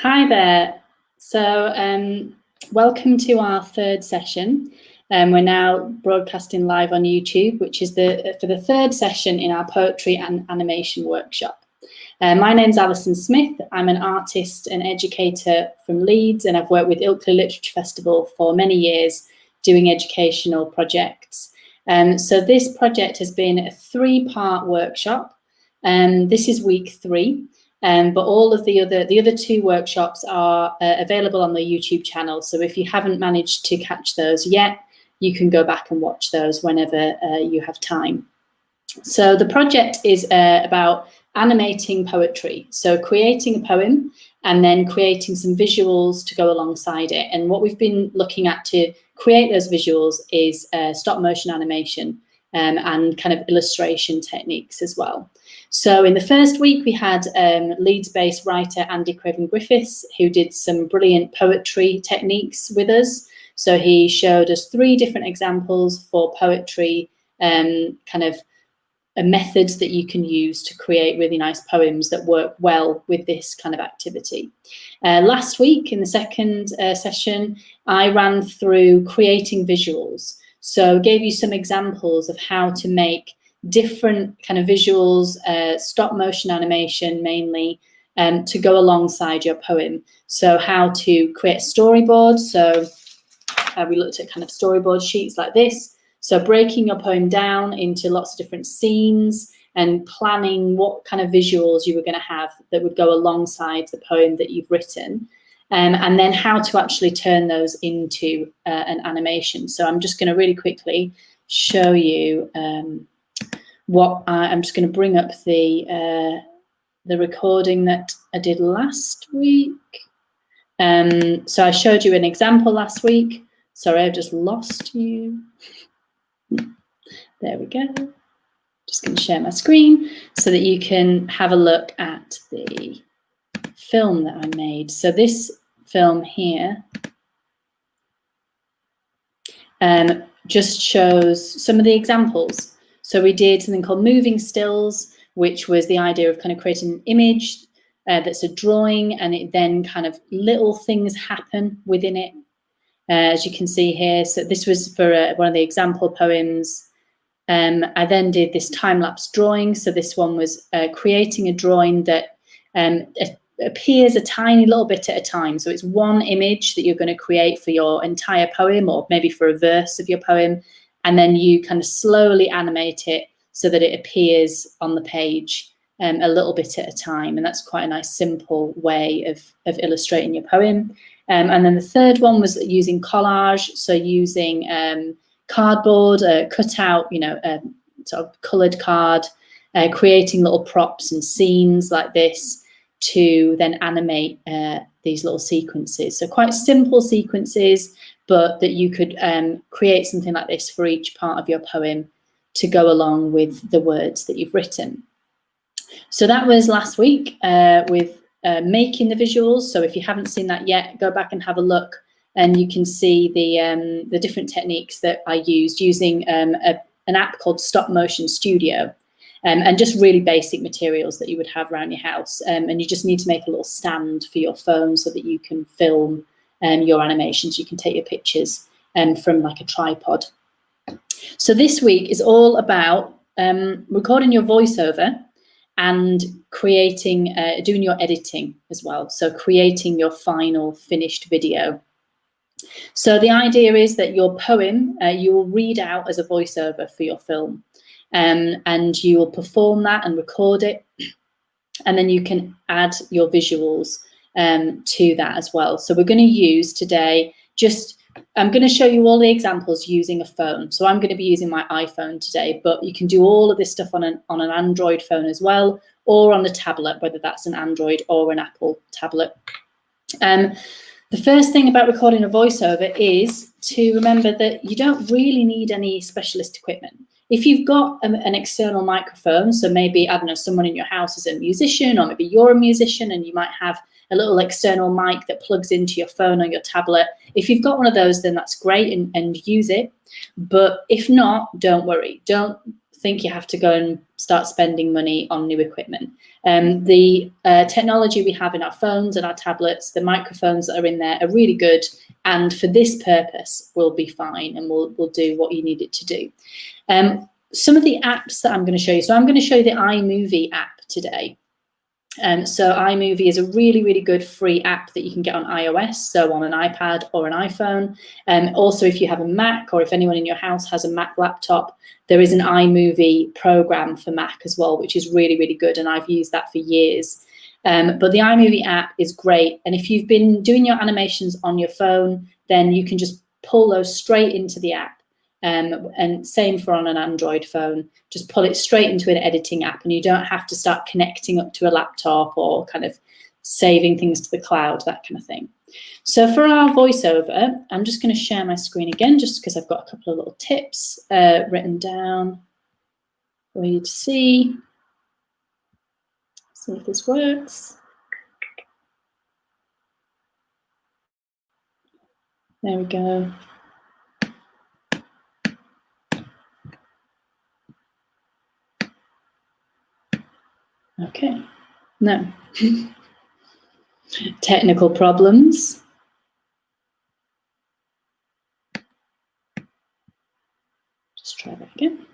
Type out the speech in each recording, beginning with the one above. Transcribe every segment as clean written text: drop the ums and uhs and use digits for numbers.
Hi there. So welcome to our third session. We're now broadcasting live on YouTube, which is for the third session in our poetry and animation workshop. My name's Alison Smith. I'm an artist and educator from Leeds, and I've worked with Ilkley Literature Festival for many years doing educational projects. So this project has been a 3-part workshop. This is week 3. But all of the other 2 workshops are available on the YouTube channel. So if you haven't managed to catch those yet, you can go back and watch those whenever you have time. So the project is about animating poetry. So creating a poem and then creating some visuals to go alongside it. And what we've been looking at to create those visuals is stop motion animation and kind of illustration techniques as well. So in the first week, we had Leeds-based writer Andy Craven-Griffiths, who did some brilliant poetry techniques with us. So he showed us 3 different examples for poetry, kind of methods that you can use to create really nice poems that work well with this kind of activity. Last week, in the second session, I ran through creating visuals. So gave you some examples of how to make different kind of visuals, stop motion animation mainly, to go alongside your poem. So how to create storyboards. So we looked at kind of storyboard sheets like this. So breaking your poem down into lots of different scenes and planning what kind of visuals you were going to have that would go alongside the poem that you've written. And then how to actually turn those into an animation. So I'm just going to really quickly show you I'm just going to bring up the recording that I did last week. So I showed you an example last week. Sorry, I've just lost you. There we go. Just going to share my screen so that you can have a look at the film that I made. So this film here just shows some of the examples. So we did something called moving stills, which was the idea of kind of creating an image that's a drawing, and it then kind of little things happen within it, as you can see here. So this was for one of the example poems. I then did this time-lapse drawing. So this one was creating a drawing that appears a tiny little bit at a time. So it's one image that you're going to create for your entire poem, or maybe for a verse of your poem. And then you kind of slowly animate it so that it appears on the page a little bit at a time. And that's quite a nice, simple way of illustrating your poem. And then the third one was using collage. So using cardboard, cutout, sort of coloured card, creating little props and scenes like this to then animate these little sequences. So quite simple sequences, but that you could create something like this for each part of your poem to go along with the words that you've written. So that was last week with making the visuals. So if you haven't seen that yet, go back and have a look, and you can see the different techniques that I used using an app called Stop Motion Studio, and just really basic materials that you would have around your house. And you just need to make a little stand for your phone so that you can film your animations. You can take your pictures from like a tripod. So this week is all about recording your voiceover and creating, doing your editing as well. So creating your final finished video. So the idea is that your poem, you will read out as a voiceover for your film, and you will perform that and record it. And then you can add your visuals to that as well. So we're going to use today I'm going to show you all the examples using a phone. So I'm going to be using my iPhone today, but you can do all of this stuff on an Android phone as well, or on a tablet, whether that's an Android or an Apple tablet. The first thing about recording a voiceover is to remember that you don't really need any specialist equipment. If you've got an external microphone, so maybe, I don't know, someone in your house is a musician, or maybe you're a musician and you might have a little external mic that plugs into your phone or your tablet. If you've got one of those, then that's great, and use it. But if not, don't worry. Don't think you have to go and start spending money on new equipment. The technology we have in our phones and our tablets, the microphones that are in there are really good, and for this purpose will be fine and will do what you need it to do. Some of the apps that I'm going to show you, so I'm going to show you the Imovie app today. So Imovie is a really, really good free app that you can get on iOS, so on an iPad or an iPhone. Also, if you have a Mac, or if anyone in your house has a Mac laptop, there is an Imovie program for Mac as well, which is really, really good, and I've used that for years. But the Imovie app is great, and if you've been doing your animations on your phone, then you can just pull those straight into the app. And same for on an Android phone, just pull it straight into an editing app, and you don't have to start connecting up to a laptop or kind of saving things to the cloud, that kind of thing. So for our voiceover, I'm just going to share my screen again, just because I've got a couple of little tips written down for you to see. See if this works. There we go. Okay, no. Technical problems. Just try that again.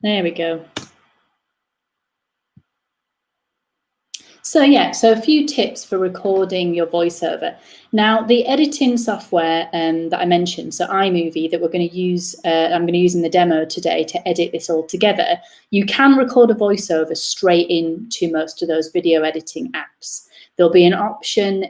There we go. So yeah, so a few tips for recording your voiceover. Now, the editing software that I mentioned, so Imovie, that we're going to use, I'm going to use in the demo today to edit this all together, you can record a voiceover straight into most of those video editing apps. There'll be an option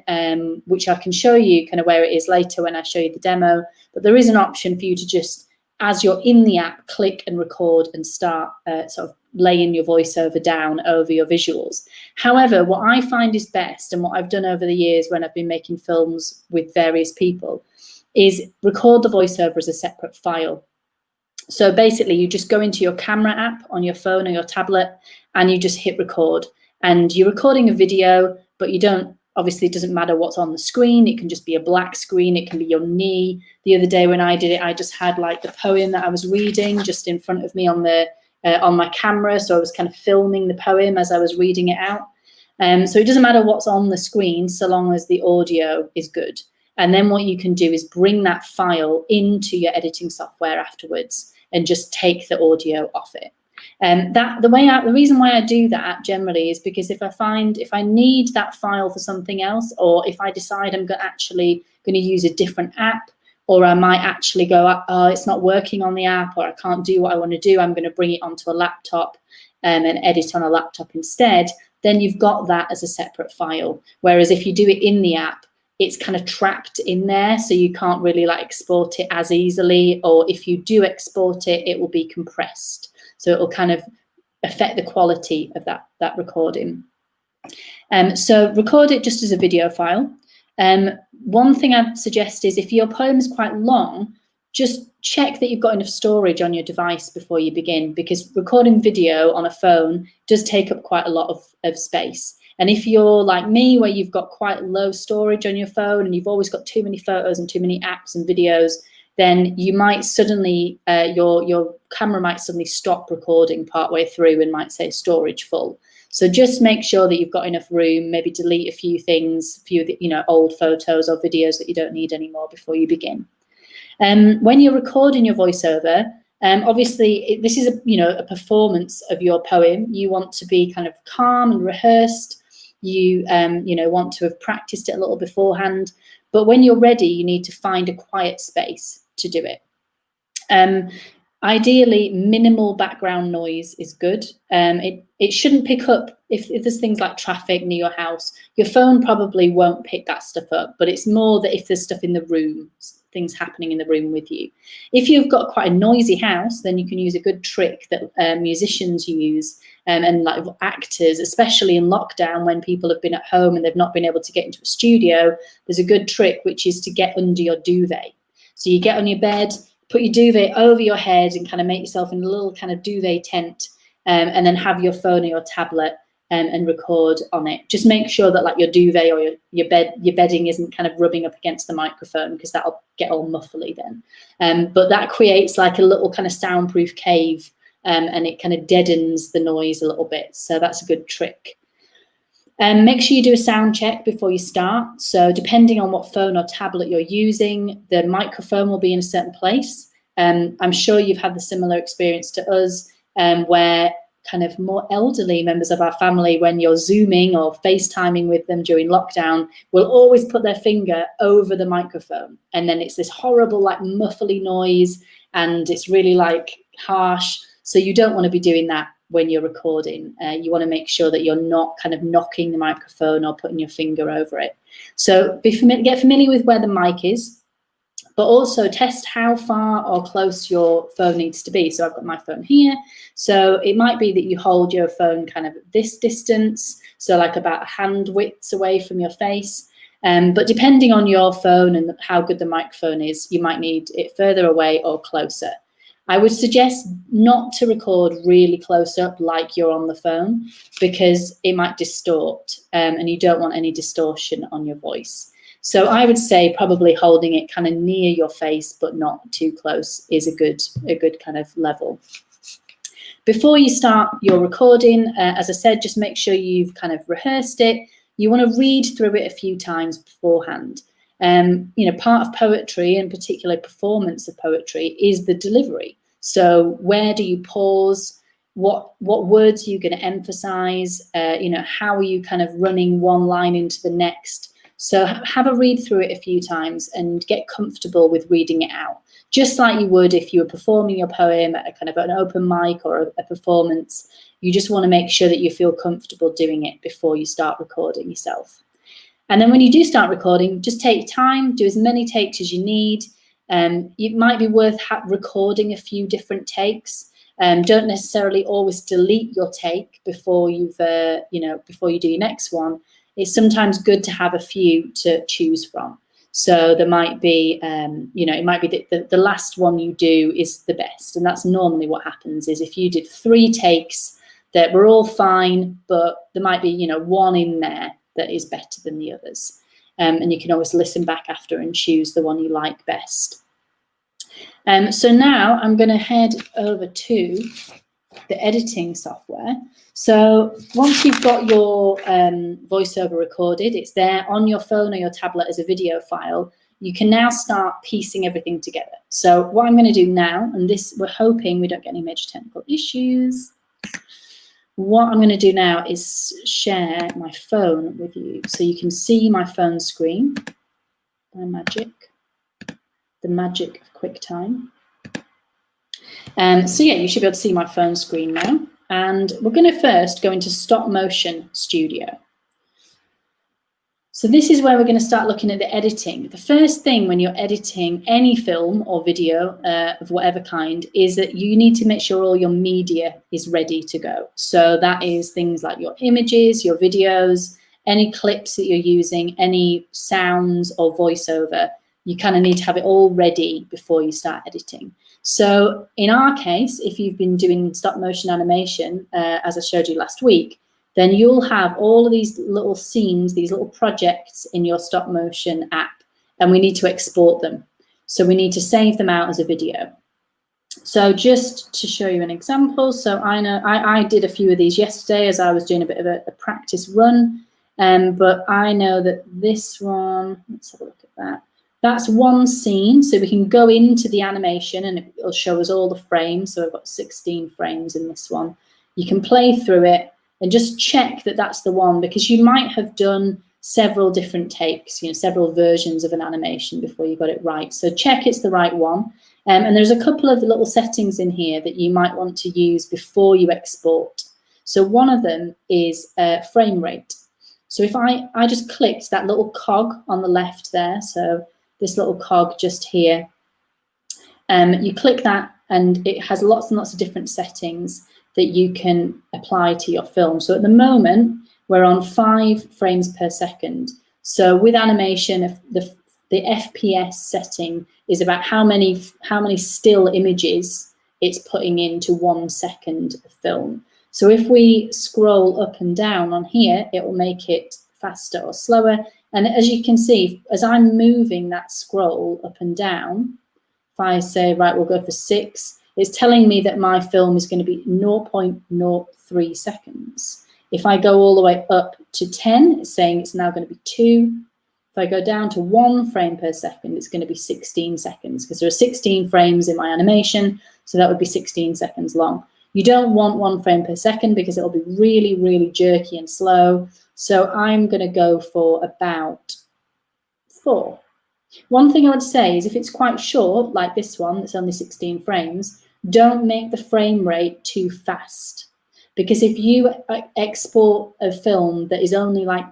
which I can show you kind of where it is later when I show you the demo, but there is an option for you to just, as you're in the app, click and record and start sort of laying your voiceover down over your visuals. However, what I find is best, and what I've done over the years when I've been making films with various people, is record the voiceover as a separate file. So basically, you just go into your camera app on your phone or your tablet, and you just hit record. And you're recording a video, but you don't, obviously it doesn't matter what's on the screen. It can just be a black screen. It can be your knee. The other day when I did it, I just had like the poem that I was reading just in front of me on my camera. So I was kind of filming the poem as I was reading it out. So it doesn't matter what's on the screen so long as the audio is good. And then what you can do is bring that file into your editing software afterwards and just take the audio off it. The reason why I do that generally is because if I need that file for something else, or if I decide I'm actually going to use a different app, or I might actually go, oh, it's not working on the app, or I can't do what I want to do, I'm going to bring it onto a laptop and edit on a laptop instead, then you've got that as a separate file. Whereas if you do it in the app, it's kind of trapped in there, so you can't really like export it as easily, or if you do export it, it will be compressed. So it will kind of affect the quality of that recording. So record it just as a video file. One thing I'd suggest is if your poem is quite long, just check that you've got enough storage on your device before you begin, because recording video on a phone does take up quite a lot of space. And if you're like me, where you've got quite low storage on your phone and you've always got too many photos and too many apps and videos, then you might suddenly, your camera might suddenly stop recording partway through and might say storage full. So just make sure that you've got enough room, maybe delete a few things, a few old photos or videos that you don't need anymore before you begin. When you're recording your voiceover, obviously this is a performance of your poem. You want to be kind of calm and rehearsed. You want to have practiced it a little beforehand. But when you're ready, you need to find a quiet space to do it. Ideally, minimal background noise is good. It shouldn't pick up, if there's things like traffic near your house, your phone probably won't pick that stuff up, but it's more that if there's stuff in the room, things happening in the room with you. If you've got quite a noisy house, then you can use a good trick that musicians use and like actors, especially in lockdown when people have been at home and they've not been able to get into a studio. There's a good trick, which is to get under your duvet. So you get on your bed, put your duvet over your head and kind of make yourself in a little kind of duvet tent, and then have your phone or your tablet and record on it. Just make sure that like your duvet or your bedding isn't kind of rubbing up against the microphone, because that'll get all muffly then. But that creates like a little kind of soundproof cave, and it kind of deadens the noise a little bit. So that's a good trick. Make sure you do a sound check before you start. So depending on what phone or tablet you're using, the microphone will be in a certain place. I'm sure you've had the similar experience to us, where kind of more elderly members of our family, when you're Zooming or FaceTiming with them during lockdown, will always put their finger over the microphone. And then it's this horrible like muffly noise, and it's really like harsh. So you don't want to be doing that when you're recording. You want to make sure that you're not kind of knocking the microphone or putting your finger over it. So get familiar with where the mic is, but also test how far or close your phone needs to be. So I've got my phone here. So it might be that you hold your phone kind of this distance, so like about hand widths away from your face. But depending on your phone and how good the microphone is, you might need it further away or closer. I would suggest not to record really close up like you're on the phone, because it might distort, and you don't want any distortion on your voice. So I would say probably holding it kind of near your face but not too close is a good kind of level. Before you start your recording, as I said, just make sure you've kind of rehearsed it. You want to read through it a few times beforehand. You know, part of poetry, and particularly performance of poetry, is the delivery. So where do you pause? What words are you going to emphasize? You know, how are you kind of running one line into the next? So have a read through it a few times and get comfortable with reading it out, just like you would if you were performing your poem at a kind of an open mic or a performance. You just want to make sure that you feel comfortable doing it before you start recording yourself. And then when you do start recording, just take time, do as many takes as you need. It might be worth recording a few different takes. Don't necessarily always delete your take before before you do your next one. It's sometimes good to have a few to choose from. So there might be, it might be that the last one you do is the best. And that's normally what happens, is if you did 3 takes that were all fine, but there might be, one in there that is better than the others. And you can always listen back after and choose the one you like best. So now I'm going to head over to the editing software. So once you've got your voiceover recorded, it's there on your phone or your tablet as a video file, you can now start piecing everything together. So what I'm going to do now, and this, we're hoping we don't get any major technical issues. What I'm going to do now is share my phone with you so you can see my phone screen by magic, the magic of QuickTime. So yeah, you should be able to see my phone screen now. And we're going to first go into Stop Motion Studio. So this is where we're going to start looking at the editing. The first thing when you're editing any film or video of whatever kind is that you need to make sure all your media is ready to go. So that is things like your images, your videos, any clips that you're using, any sounds or voiceover. You kind of need to have it all ready before you start editing. So in our case, if you've been doing stop motion animation, as I showed you last week, then you'll have all of these little scenes, these little projects in your stop motion app, and we need to export them. So we need to save them out as a video. So just to show you an example, so I know I did a few of these yesterday as I was doing a bit of a practice run, but I know that this one, let's have a look at that. That's one scene, so we can go into the animation and it'll show us all the frames. So I've got 16 frames in this one. You can play through it and just check that that's the one, because you might have done several different takes, several versions of an animation before you got it right. So check it's the right one. And there's a couple of little settings in here that you might want to use before you export. So one of them is frame rate. So if I just clicked that little cog on the left there, so this little cog just here, you click that and it has lots and lots of different settings that you can apply to your film. So at the moment, we're on 5 frames per second. So with animation, the FPS setting is about how many still images it's putting into 1 second of film. So if we scroll up and down on here, it will make it faster or slower. And as you can see, as I'm moving that scroll up and down, if I say, right, we'll go for 6, it's telling me that my film is going to be 0.03 seconds. If I go all the way up to 10, it's saying it's now going to be 2. If I go down to 1 frame per second, it's going to be 16 seconds because there are 16 frames in my animation, so that would be 16 seconds long. You don't want 1 frame per second because it'll be really, really jerky and slow. So I'm going to go for about 4. One thing I would say is if it's quite short, like this one, that's only 16 frames, don't make the frame rate too fast. Because if you export a film that is only like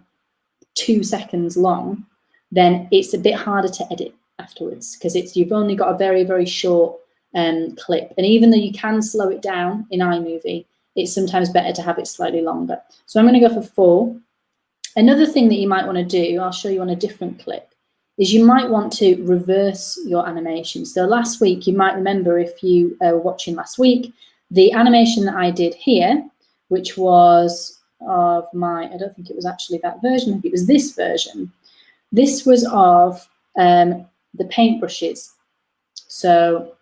2 seconds long, then it's a bit harder to edit afterwards because you've only got a very, very short clip. And even though you can slow it down in iMovie, it's sometimes better to have it slightly longer. So I'm going to go for 4. Another thing that you might want to do, I'll show you on a different clip, is you might want to reverse your animation. So last week, you might remember if you were watching last week, the animation that I did here, which was of my, I don't think it was actually that version, I think it was this version. This was of the paintbrushes. So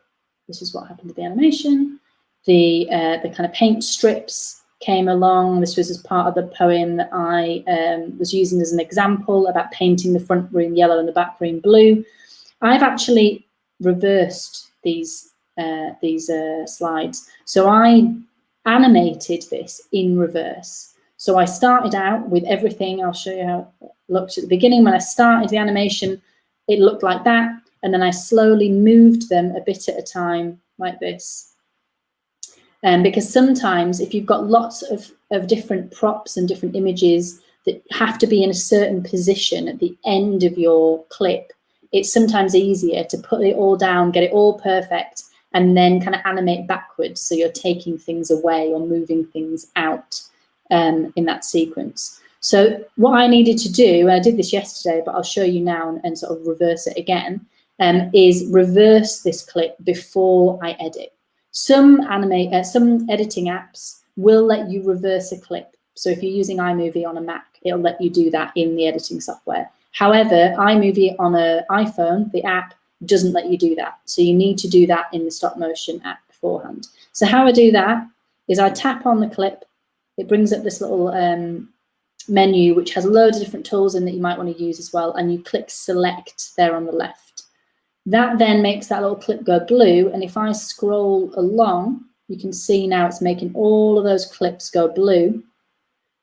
this is what happened to the animation. The kind of paint strips came along. This was as part of the poem that I was using as an example about painting the front room yellow and the back room blue. I've actually reversed these slides. So I animated this in reverse. So I started out with everything. I'll show you how it looked at the beginning. When I started the animation, it looked like that. And then I slowly moved them a bit at a time like this. Because sometimes if you've got lots of different props and different images that have to be in a certain position at the end of your clip, it's sometimes easier to put it all down, get it all perfect, and then kind of animate backwards. So you're taking things away or moving things out in that sequence. So what I needed to do, and I did this yesterday, but I'll show you now and sort of reverse it again, is reverse this clip before I edit. Some editing apps will let you reverse a clip. So if you're using iMovie on a Mac, it'll let you do that in the editing software. However, iMovie on an iPhone, the app, doesn't let you do that. So you need to do that in the stop motion app beforehand. So how I do that is I tap on the clip. It brings up this little menu, which has loads of different tools in that you might want to use as well. And you click select there on the left. That then makes that little clip go blue. And if I scroll along, you can see now it's making all of those clips go blue.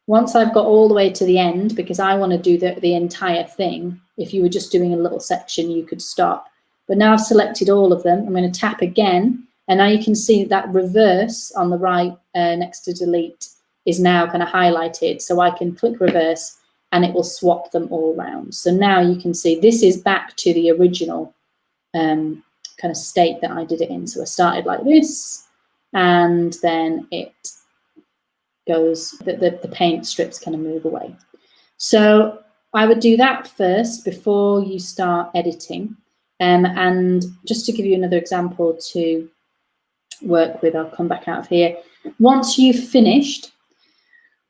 Once I've got all the way to the end, because I want to do the entire thing, if you were just doing a little section, you could stop. But now I've selected all of them. I'm going to tap again. And now you can see that reverse on the right next to delete is now kind of highlighted. So I can click reverse and it will swap them all around. So now you can see this is back to the original kind of state that I did it in. So I started like this, and then it goes, the paint strips kind of move away. So I would do that first before you start editing. And just to give you another example to work with, I'll come back out of here. Once you've finished,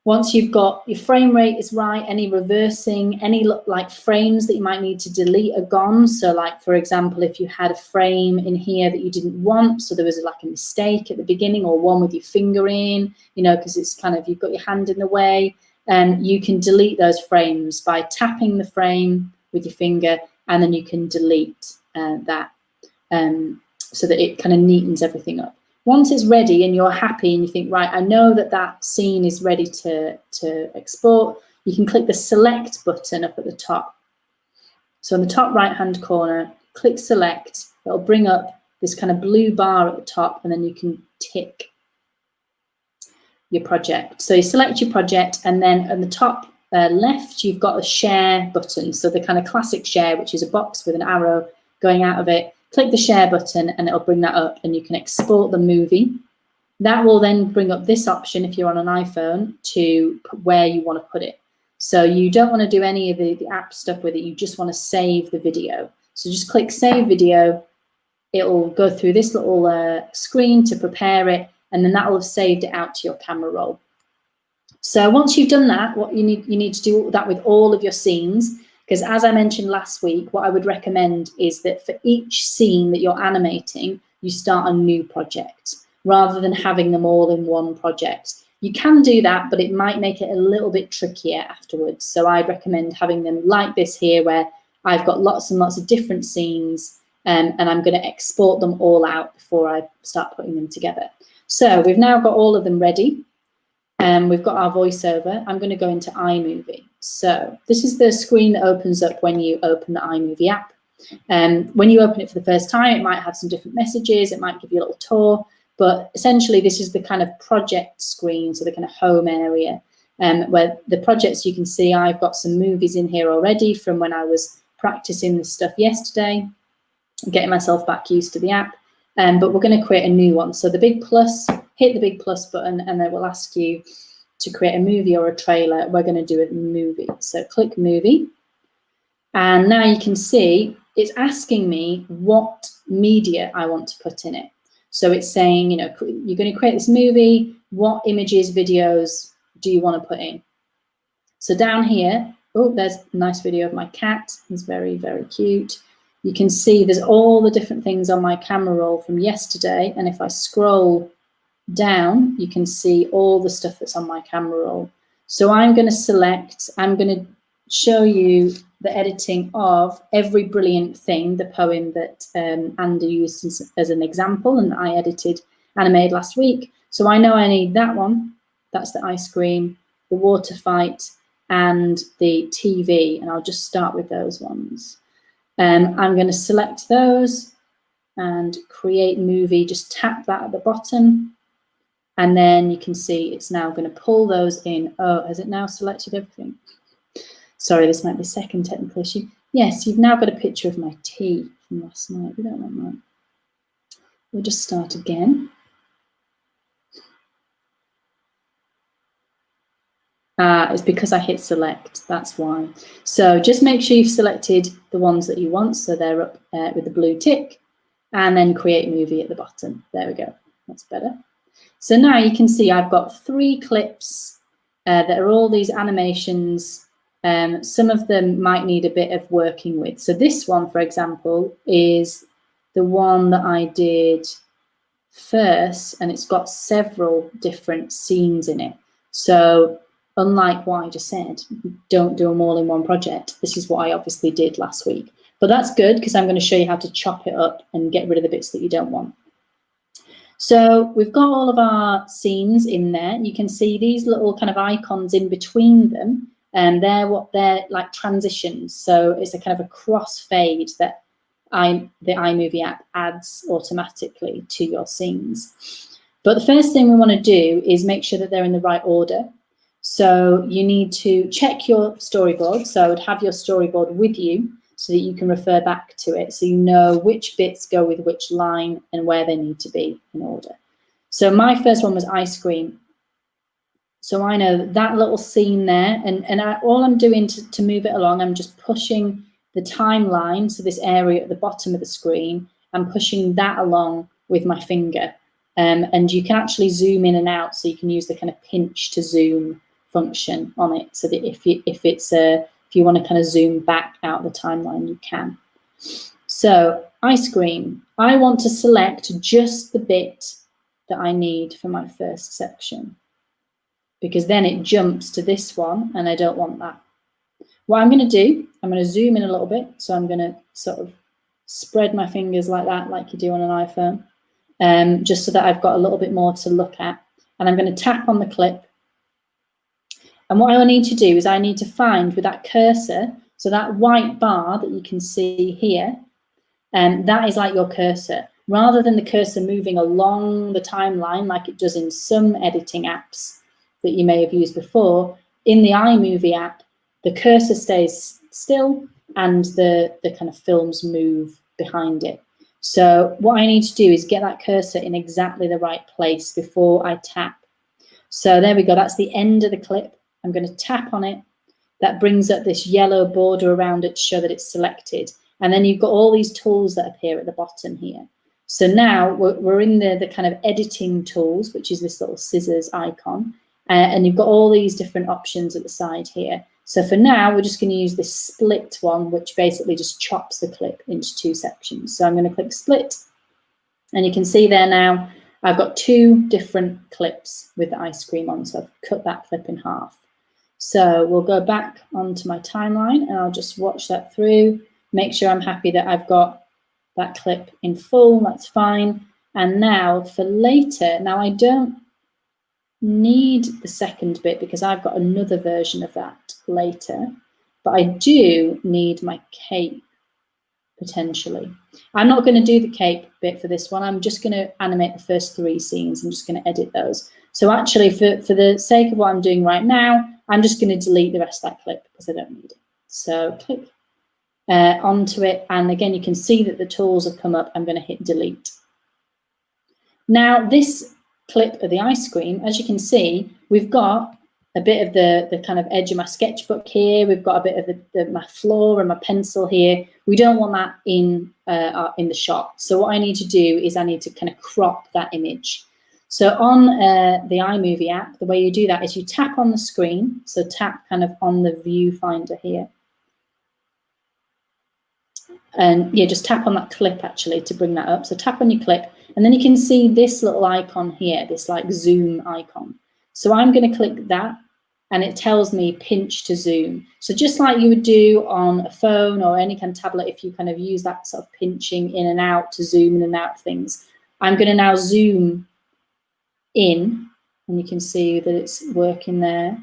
once you've got your frame rate is right, any reversing, any like frames that you might need to delete are gone. So like, for example, if you had a frame in here that you didn't want, so there was like a mistake at the beginning or one with your finger in, you know, because it's kind of, you've got your hand in the way, you can delete those frames by tapping the frame with your finger, and then you can delete that so that it kind of neatens everything up. Once it's ready and you're happy and you think, right, I know that that scene is ready to export, you can click the select button up at the top. So in the top right-hand corner, click select. It'll bring up this kind of blue bar at the top, and then you can tick your project. So you select your project, and then at the top left, you've got a share button. So the kind of classic share, which is a box with an arrow going out of it. Click the share button and it'll bring that up, and you can export the movie. That will then bring up this option if you're on an iPhone to where you want to put it. So you don't want to do any of the app stuff with it. You just want to save the video. So just click save video. It'll go through this little screen to prepare it, and then that will have saved it out to your camera roll. So once you've done that, what you need to do that with all of your scenes, because as I mentioned last week, what I would recommend is that for each scene that you're animating, you start a new project rather than having them all in one project. You can do that, but it might make it a little bit trickier afterwards. So I'd recommend having them like this here, where I've got lots and lots of different scenes, and I'm going to export them all out before I start putting them together. So we've now got all of them ready. We've got our voiceover. I'm going to go into iMovie. So this is the screen that opens up when you open the iMovie app. When you open it for the first time, it might have some different messages. It might give you a little tour. But essentially, this is the kind of project screen, so the kind of home area, where the projects you can see, I've got some movies in here already from when I was practicing this stuff yesterday, getting myself back used to the app. But we're going to create a new one. So the big plus, hit the big plus button, and then we'll ask you to create a movie or a trailer. We're going to do a movie. So click movie. And now you can see it's asking me what media I want to put in it. So it's saying, you know, you're going to create this movie. What images, videos do you want to put in? So down here, oh, there's a nice video of my cat. He's very, very cute. You can see there's all the different things on my camera roll from yesterday. And if I scroll down, you can see all the stuff that's on my camera roll. So I'm going to select, I'm going to show you the editing of Every Brilliant Thing, the poem that Andy used as an example, and I edited, animated last week. So I know I need that one. That's the ice cream, the water fight, and the TV. And I'll just start with those ones. I'm going to select those and create movie. Just tap that at the bottom. And then you can see it's now going to pull those in. Oh, has it now selected everything? Sorry, this might be a second technical issue. Yes, you've now got a picture of my tea from last night. We don't want that. We'll just start again. It's because I hit select, that's why. So just make sure you've selected the ones that you want, so they're up with the blue tick, and then create movie at the bottom. There we go, that's better. So now you can see I've got 3 clips that are all these animations. Some of them might need a bit of working with. So this one, for example, is the one that I did first, and it's got several different scenes in it. So unlike what I just said, don't do them all in one project. This is what I obviously did last week. But that's good, because I'm going to show you how to chop it up and get rid of the bits that you don't want. So we've got all of our scenes in there. You can see these little kind of icons in between them, and they're like transitions. So it's a kind of a crossfade that the iMovie app adds automatically to your scenes. But the first thing we want to do is make sure that they're in the right order. So you need to check your storyboard. So I would have your storyboard with you so that you can refer back to it, so you know which bits go with which line and where they need to be in order. So my first one was ice cream. So I know that little scene there, and all I'm doing to move it along, I'm just pushing the timeline, so this area at the bottom of the screen, I'm pushing that along with my finger. And you can actually zoom in and out, so you can use the kind of pinch to zoom function on it, so that if you want to kind of zoom back out the timeline, you can. So ice cream, I want to select just the bit that I need for my first section, because then it jumps to this one, and I don't want that. What I'm going to do, I'm going to zoom in a little bit. So I'm going to sort of spread my fingers like that, like you do on an iPhone, just so that I've got a little bit more to look at. And I'm going to tap on the clip. And what I need to do is I need to find with that cursor, so that white bar that you can see here, that is like your cursor. Rather than the cursor moving along the timeline like it does in some editing apps that you may have used before, in the iMovie app, the cursor stays still and the kind of films move behind it. So what I need to do is get that cursor in exactly the right place before I tap. So there we go, that's the end of the clip. I'm going to tap on it. That brings up this yellow border around it to show that it's selected. And then you've got all these tools that appear at the bottom here. So now we're in the kind of editing tools, which is this little scissors icon. And you've got all these different options at the side here. So for now, we're just going to use this split one, which basically just chops the clip into 2 sections. So I'm going to click split. And you can see there now, I've got 2 different clips with the ice cream on. So I've cut that clip in half. So we'll go back onto my timeline and I'll just watch that through, make sure I'm happy that I've got that clip in full, that's fine. And now for later, now I don't need the second bit because I've got another version of that later, but I do need my cape potentially. I'm not going to do the cape bit for this one. I'm just going to animate the first 3 scenes. I'm just going to edit those. So actually for the sake of what I'm doing right now, I'm just going to delete the rest of that clip because I don't need it. So click onto it. And again, you can see that the tools have come up. I'm going to hit delete. Now this clip of the ice cream, as you can see, we've got a bit of the kind of edge of my sketchbook here. We've got a bit of my floor and my pencil here. We don't want that in the shot. So what I need to do is I need to kind of crop that image. So on the iMovie app, the way you do that is you tap on the screen. So tap kind of on the viewfinder here. And yeah, just tap on that clip actually to bring that up. So tap on your clip and then you can see this little icon here, this like zoom icon. So I'm going to click that and it tells me pinch to zoom. So just like you would do on a phone or any kind of tablet, if you kind of use that sort of pinching in and out to zoom in and out of things, I'm going to now zoom in, and you can see that it's working there,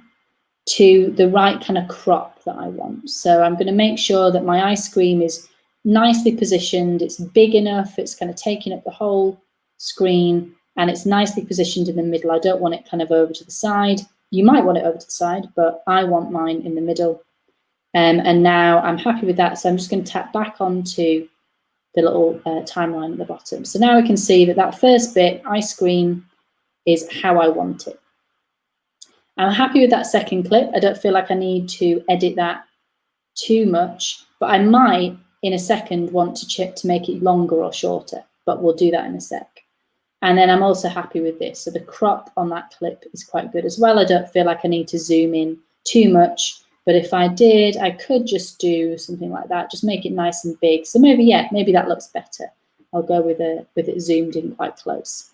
to the right kind of crop that I want. So I'm going to make sure that my ice cream is nicely positioned, it's big enough, it's kind of taking up the whole screen, and it's nicely positioned in the middle. I don't want it kind of over to the side. You might want it over to the side, but I want mine in the middle. And now I'm happy with that, so I'm just going to tap back onto the little timeline at the bottom. So now we can see that that first bit, ice cream, is how I want it. I'm happy with that second clip. I don't feel like I need to edit that too much, but I might in a second want to make it longer or shorter, but we'll do that in a sec. And then I'm also happy with this. So the crop on that clip is quite good as well. I don't feel like I need to zoom in too much, but if I did, I could just do something like that, just make it nice and big. So maybe, yeah, maybe that looks better. I'll go with it zoomed in quite close.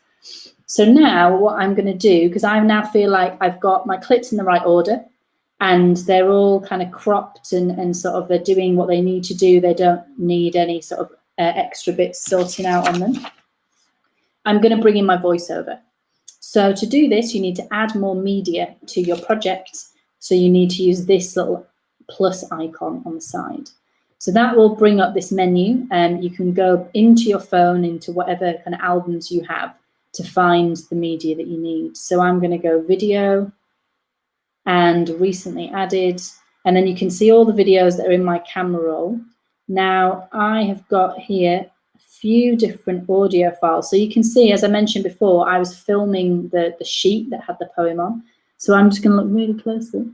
So now what I'm going to do, because I now feel like I've got my clips in the right order and they're all kind of cropped and sort of they're doing what they need to do. They don't need any sort of extra bits sorting out on them. I'm going to bring in my voiceover. So to do this, you need to add more media to your project. So you need to use this little plus icon on the side. So that will bring up this menu and you can go into your phone, into whatever kind of albums you have to find the media that you need. So I'm going to go video and recently added, and then you can see all the videos that are in my camera roll. Now I have got here a few different audio files. So you can see, as I mentioned before, I was filming the sheet that had the poem on. So I'm just going to look really closely.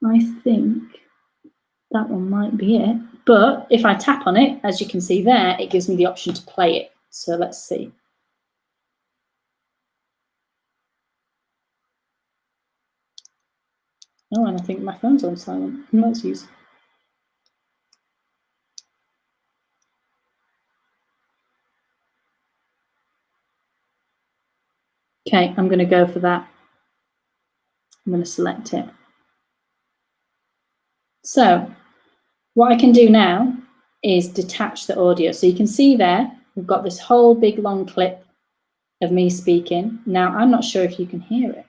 I think that one might be it. But if I tap on it, as you can see there, it gives me the option to play it. So let's see. Oh, and I think my phone's on silent. Let's use. Okay, I'm going to go for that. I'm going to select it. So what I can do now is detach the audio. So you can see there, we've got this whole big long clip of me speaking. Now, I'm not sure if you can hear it.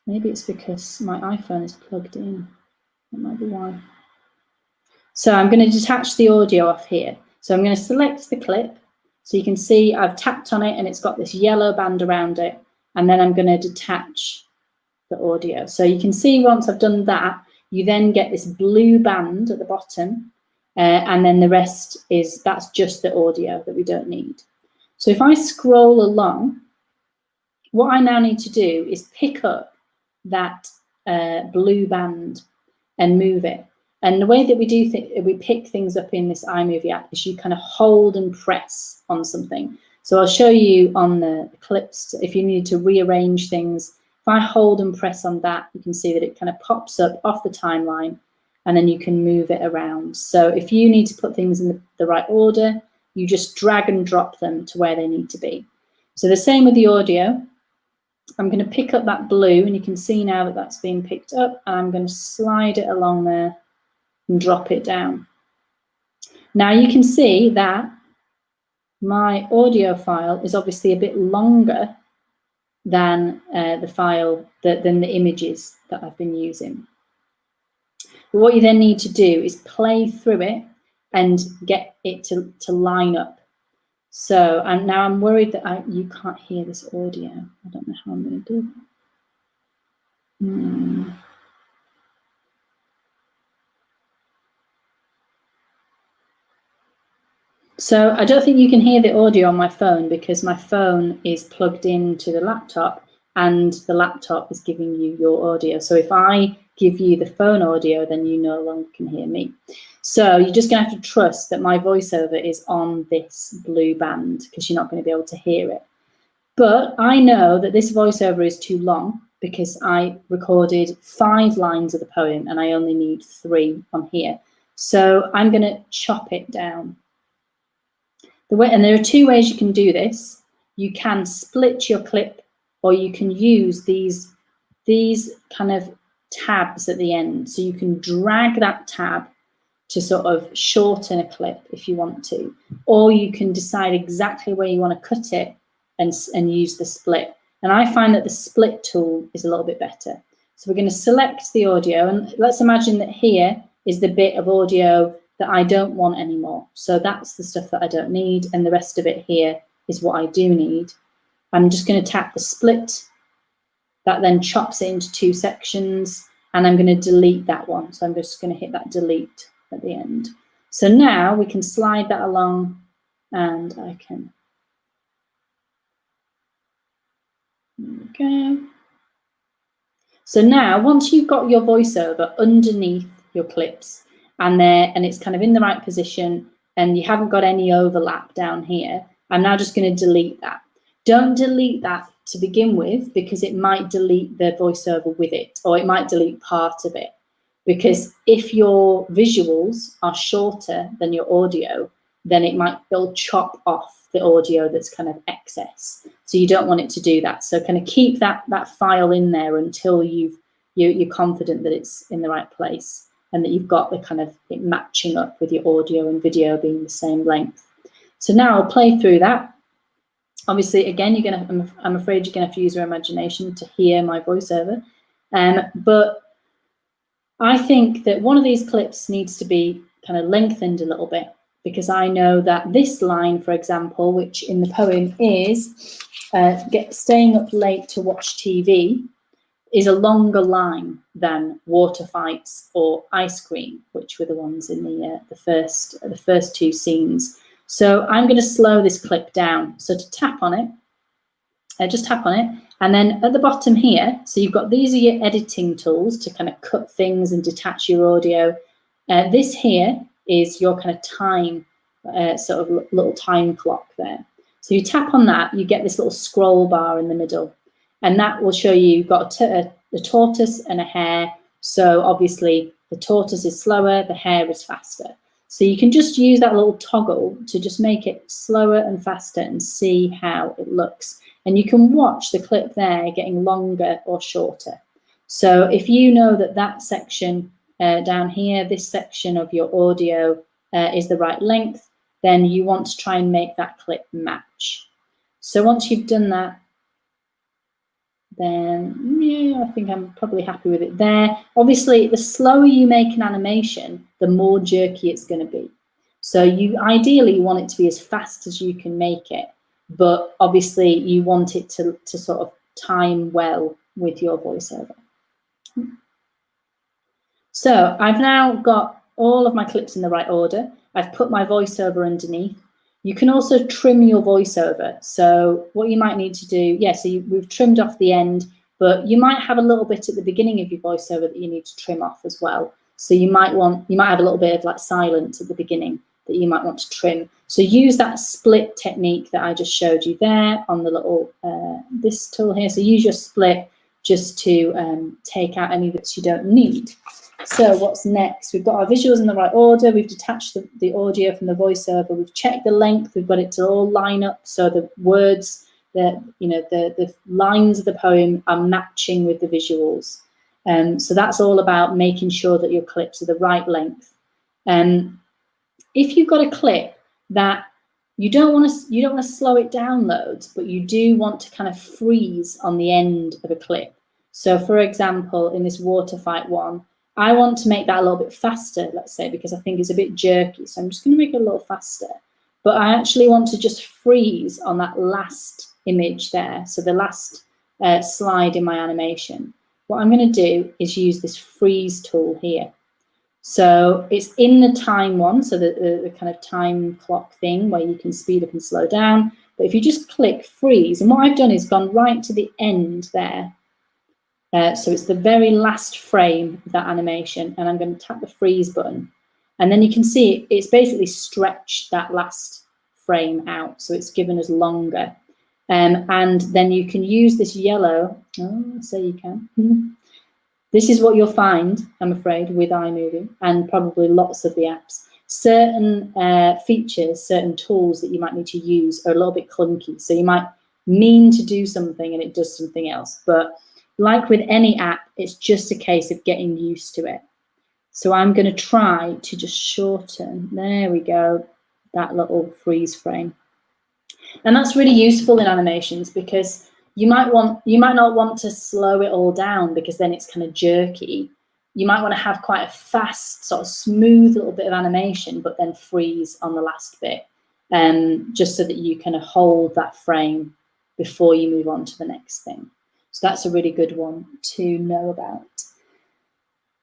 Maybe it's because my iPhone is plugged in. That might be why. So I'm going to detach the audio off here. So I'm going to select the clip. So you can see I've tapped on it and it's got this yellow band around it. And then I'm going to detach the audio. So you can see once I've done that, you then get this blue band at the bottom. And then the rest is, that's just the audio that we don't need. So if I scroll along, what I now need to do is pick up that blue band and move it. And the way that we pick things up in this iMovie app is you kind of hold and press on something. So I'll show you on the clips, if you need to rearrange things, if I hold and press on that, you can see that it kind of pops up off the timeline, and then you can move it around. So if you need to put things in the right order, you just drag and drop them to where they need to be. So the same with the audio. I'm going to pick up that blue, and you can see now that that's being picked up, and I'm going to slide it along there and drop it down. Now you can see that my audio file is obviously a bit longer than the file, than the images that I've been using. But what you then need to do is play through it and get it to line up. So now I'm worried that you can't hear this audio. I don't know how I'm going to do that. So I don't think you can hear the audio on my phone because my phone is plugged into the laptop and the laptop is giving you your audio. So if I give you the phone audio, then you no longer can hear me. So you're just going to have to trust that my voiceover is on this blue band because you're not going to be able to hear it. But I know that this voiceover is too long because I recorded 5 lines of the poem and I only need 3 on here. So I'm going to chop it down. And there are 2 ways you can do this. You can split your clip, or you can use these kind of tabs at the end. So you can drag that tab to sort of shorten a clip if you want to, or you can decide exactly where you want to cut it and use the split. And I find that the split tool is a little bit better. So we're going to select the audio, and let's imagine that here is the bit of audio that I don't want anymore. So that's the stuff that I don't need, and the rest of it here is what I do need. I'm just going to tap the split. That then chops it into 2 sections, and I'm going to delete that one. So I'm just going to hit that delete at the end. So now we can slide that along, and I can, there we go. So now, once you've got your voiceover underneath your clips, and it's kind of in the right position, and you haven't got any overlap down here, I'm now just going to delete that. Don't delete that to begin with, because it might delete the voiceover with it, or it might delete part of it. Because if your visuals are shorter than your audio, then it'll chop off the audio that's kind of excess. So you don't want it to do that. So kind of keep that file in there until you're confident that it's in the right place, and that you've got the kind of it matching up with your audio and video being the same length. So now I'll play through that. Obviously, again, I'm afraid you're gonna have to use your imagination to hear my voiceover. But I think that one of these clips needs to be kind of lengthened a little bit, because I know that this line, for example, which in the poem is staying up late to watch TV, is a longer line than water fights or ice cream, which were the ones in the first 2 scenes. So I'm going to slow this clip down. So to tap on it, just tap on it, and then at the bottom here, so you've got these are your editing tools to kind of cut things and detach your audio. This here is your kind of time, sort of little time clock there. So you tap on that, you get this little scroll bar in the middle. And that will show you've got a tortoise and a hare. So obviously the tortoise is slower, the hare is faster. So you can just use that little toggle to just make it slower and faster and see how it looks. And you can watch the clip there getting longer or shorter. So if you know that section down here, this section of your audio is the right length, then you want to try and make that clip match. So once you've done that, then yeah, I think I'm probably happy with it there. Obviously, the slower you make an animation, the more jerky it's going to be. So you ideally want it to be as fast as you can make it, but obviously you want it to sort of time well with your voiceover. So I've now got all of my clips in the right order. I've put my voiceover underneath. You can also trim your voiceover. So what you might need to do, so we've trimmed off the end, but you might have a little bit at the beginning of your voiceover that you need to trim off as well. So you might have a little bit of like silence at the beginning that you might want to trim. So use that split technique that I just showed you there on the little, this tool here. So use your split just to take out any bits you don't need. So what's next? We've got our visuals in the right order. We've detached the audio from the voiceover. We've checked the length. We've got it to all line up. So the words, the lines of the poem are matching with the visuals. So that's all about making sure that your clips are the right length. If you've got a clip that you don't want to slow it down loads, but you do want to kind of freeze on the end of a clip. So for example, in this water fight one, I want to make that a little bit faster, let's say, because I think it's a bit jerky. So I'm just going to make it a little faster. But I actually want to just freeze on that last image there. So the last slide in my animation. What I'm going to do is use this freeze tool here. So it's in the time one, so the kind of time clock thing where you can speed up and slow down. But if you just click freeze, and what I've done is gone right to the end there. So it's the very last frame of that animation, and I'm going to tap the freeze button. And then you can see it's basically stretched that last frame out, so it's given us longer. And then you can use this yellow, so you can. This is what you'll find, I'm afraid, with iMovie and probably lots of the apps. Certain features, certain tools that you might need to use are a little bit clunky. So you might mean to do something and it does something else. But like with any app, it's just a case of getting used to it. So I'm going to try to just shorten, there we go, that little freeze frame. And that's really useful in animations because you might not want to slow it all down because then it's kind of jerky. You might want to have quite a fast, sort of smooth little bit of animation, but then freeze on the last bit, just so that you kind of hold that frame before you move on to the next thing. So that's a really good one to know about.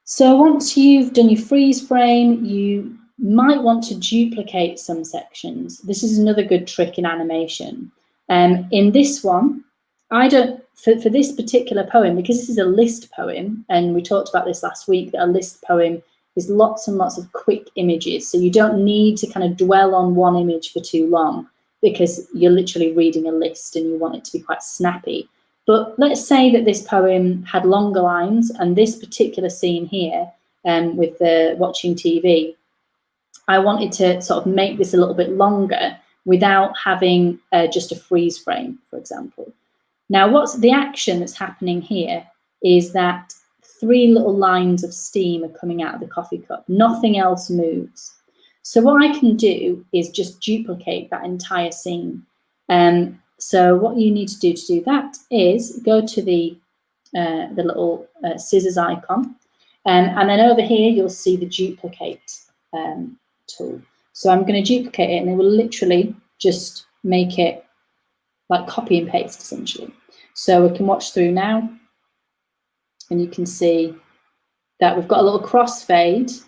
So once you've done your freeze frame, you might want to duplicate some sections. This is another good trick in animation. In this one, for this particular poem, because this is a list poem, and we talked about this last week, that a list poem is lots and lots of quick images. So you don't need to kind of dwell on one image for too long because you're literally reading a list and you want it to be quite snappy. But let's say that this poem had longer lines, and this particular scene here with the watching TV, I wanted to sort of make this a little bit longer without having just a freeze frame, for example. Now, what's the action that's happening here is that 3 little lines of steam are coming out of the coffee cup. Nothing else moves. So what I can do is just duplicate that entire scene. So what you need to do that is go to the little scissors icon, and then over here you'll see the duplicate tool. So I'm going to duplicate it, and it will literally just make it like copy and paste essentially. So we can watch through now, and you can see that we've got a little crossfade,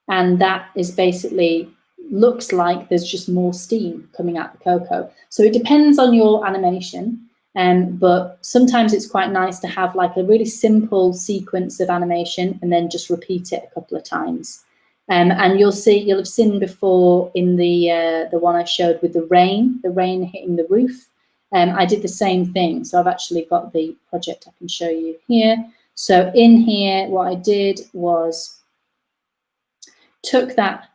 and that is basically looks like there's just more steam coming out the cocoa. So it depends on your animation, but sometimes it's quite nice to have like a really simple sequence of animation and then just repeat it a couple of times. And you'll have seen before in the one I showed with the rain hitting the roof. I did the same thing. So I've actually got the project I can show you here. So in here, what I did was took that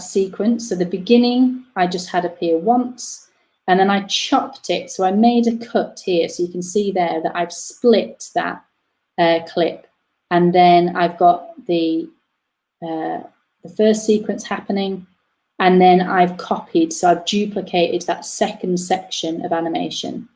sequence. So the beginning, I just had appear once, and then I chopped it. So I made a cut here. So you can see there that I've split that clip, and then I've got the first sequence happening, and then I've copied, so I've duplicated that second section of animation.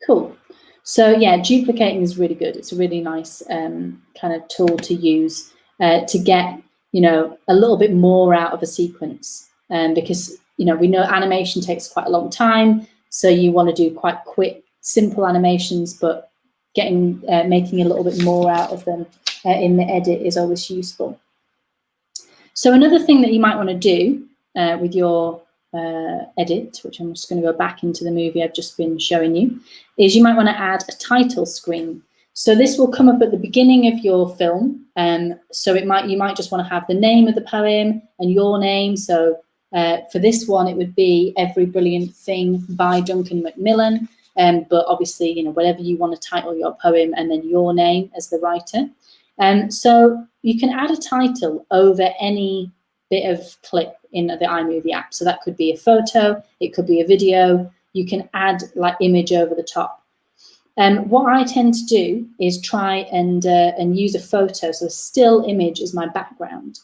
Cool. So yeah, duplicating is really good. It's a really nice kind of tool to use to get, a little bit more out of a sequence, because, we know animation takes quite a long time. So you want to do quite quick, simple animations, but making a little bit more out of them in the edit is always useful. So another thing that you might want to do with your edit, which I'm just going to go back into the movie I've just been showing you, is you might want to add a title screen. So this will come up at the beginning of your film. So you might just want to have the name of the poem and your name. So for this one, it would be Every Brilliant Thing by Duncan Macmillan. But obviously, you know, whatever you want to title your poem, and then your name as the writer. So you can add a title over any bit of clip in the iMovie app. So that could be a photo, it could be a video. You can add like image over the top. What I tend to do is try and use a photo, so a still image is my background.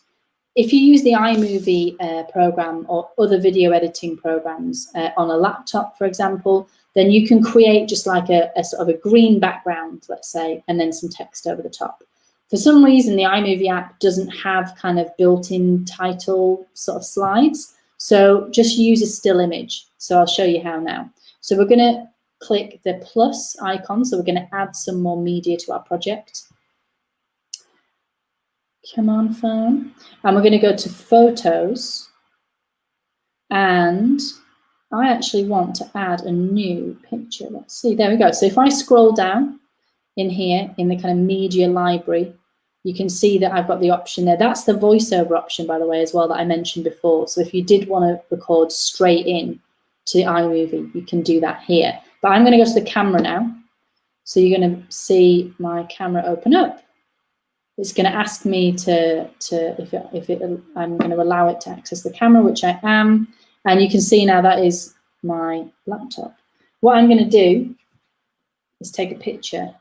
If you use the iMovie program or other video editing programs on a laptop, for example, then you can create just like a sort of a green background, let's say, and then some text over the top. For some reason, the iMovie app doesn't have kind of built-in title sort of slides, so just use a still image. So I'll show you how now. So we're going to click the plus icon, so we're going to add some more media to our project. Come on, phone. And we're going to go to photos, and I actually want to add a new picture. Let's see, there we go. So if I scroll down in here in the kind of media library, you can see that I've got the option there. That's the voiceover option, by the way, as well, that I mentioned before. So if you did want to record straight in to iMovie, you can do that here. But I'm going to go to the camera now. So you're going to see my camera open up. It's going to ask me I'm going to allow it to access the camera, which I am. And you can see now that is my laptop. What I'm going to do is take a picture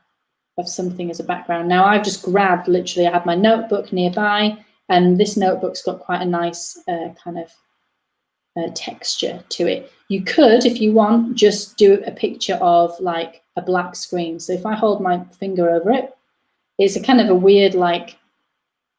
of something as a background. Now I've just grabbed, literally, I have my notebook nearby, and this notebook's got quite a nice kind of texture to it. You could, if you want, just do a picture of like a black screen. So if I hold my finger over it, it's a kind of a weird like